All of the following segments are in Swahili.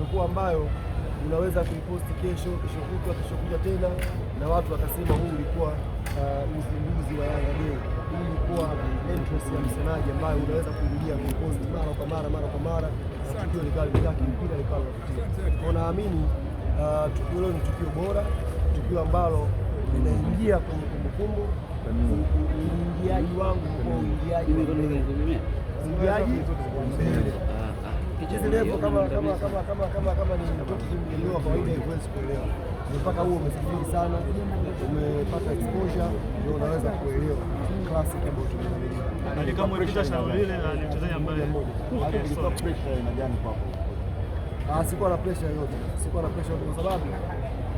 imekuwa ambayo unaweza kuiposti kesho kutwa, kesho kuja tena, na watu wakasema huu ulikuwa uzinduzi wa Yanga Day. Hii ilikuwa entrance ya msemaji ambayo unaweza kurudia kuiposti mara kwa mara, tukio likawa limekaa kimpira, likawa linavutia. Naamini tukio hilo ni tukio bora, tukio ambalo linaingia kwenye kumbukumbu. Uingiaji wangu kwa uingiaji mbele kichezi levo kama ni mtoto kimelewa kawaida, haiwezi kuelewa mpaka huo umesafiri sana, umepata exposure, ndio unaweza kuelewa classic ambayo tunaelewa. Na kama ulipita shauri lile na mchezaji ambaye ilikuwa pressure ina gani kwako? Sikuwa na pressure yoyote, kwa sababu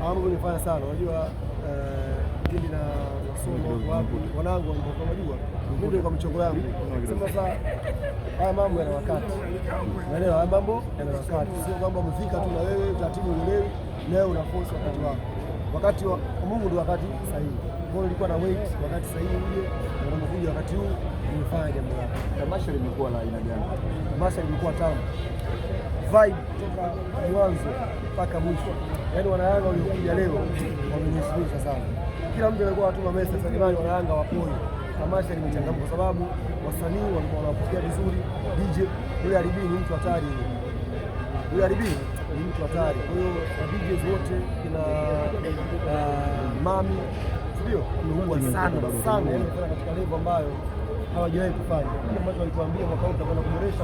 mambo nilifanya sana. Unajua kipindi na masomo wapo wanangu walikuwa wanajua mimi kwa mchongo yangu. Sasa haya mambo yana wakati, unaelewa, haya mambo yana wakati, sio kwamba umefika tu na wewe taratibu uelewi leo una force wakati wa Mungu ndio wakati sahihi. Kwa hiyo nilikuwa na wait wakati sahihi uje, na unapokuja wakati huu nimefanya jambo lako. Tamasha limekuwa la aina gani? Tamasha limekuwa tamu, vibe kutoka mwanzo mpaka mwisho. Yaani wanayanga waliokuja leo wameniheshimisha sana. Kila mtu alikuwa anatuma message sasa, jamani wanayanga wapone. Tamasha limechangamka kwa sababu wasanii walikuwa wanapokea vizuri. DJ yule Alibi ni mtu hatari, yule Alibi ni mtu hatari. Kwa hiyo DJs wote kina Mami ndio kuua sana, yaani katika level ambayo hawajawahi kufanya. Kile ambacho walituambia mwaka huu tutakwenda kuboresha.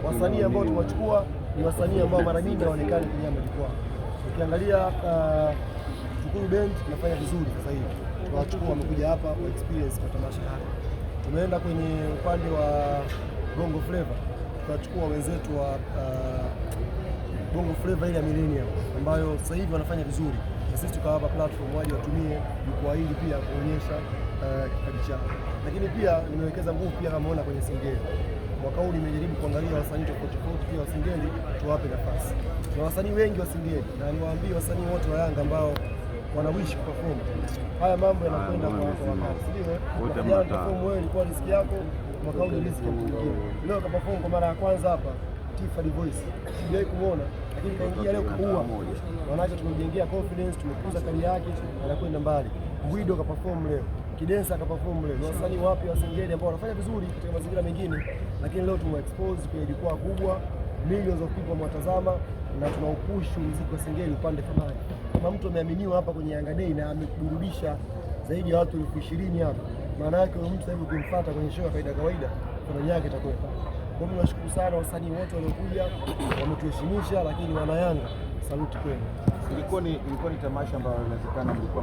Wasanii ambao tumewachukua ni wasanii ambao mara nyingi hawaonekani kwenye majukwaa. Ukiangalia Shukuru Band inafanya vizuri sasa hivi, tunawachukua wamekuja hapa kwa experience kwa tamasha hapa. Tumeenda kwenye upande wa Bongo Flava, tunachukua wenzetu wa Bongo Flava ile ya Millennium ambayo sasa hivi wanafanya vizuri, na sisi tukawapa platform waje watumie jukwaa hili pia kuonyesha kipaji chao. Lakini pia nimewekeza nguvu pia kama unaona kwenye Singeli. Mwaka huu nimejaribu kuangalia wasanii tofauti pia wa Singeli, tuwape nafasi. Na wasanii wengi wa Singeli, na niwaambie wasanii wote wa Yanga ambao wanawish kuperform, haya mambo yanakwenda kwa wakati, ndio jana perform wewe ilikuwa riziki yako, mwaka huu riziki ya mtu mwingine. Leo kaperform kwa mara ya kwanza hapa Tifa The Voice, sijawahi kumuona, lakini kaingia leo kuua. Wanaacha tumemjengea confidence, tumekuza kari yake, anakwenda mbali. Guido kaperform leo, Kidensa akaperform leo. Ni wasanii wapya wa Singeli ambao wanafanya vizuri katika mazingira mengine, lakini leo tumeexpose kwenye jukwaa kubwa, millions of people wanatazama, na tunaupush muziki wa Singeli upande thamani. Kama mtu ameaminiwa hapa kwenye Yanga Day na ameburudisha zaidi ya watu 20,000 hapa, maana yake huyo mtu sasa hivi ukimfuata kwenye show ya kawaida thamani yake itakuwa pale. Kwa hiyo nashukuru sana wasanii wote waliokuja, wametuheshimisha, lakini wana Yanga saluti kwenu. Ilikuwa ni tamasha ambayo inawezekana mlikuwa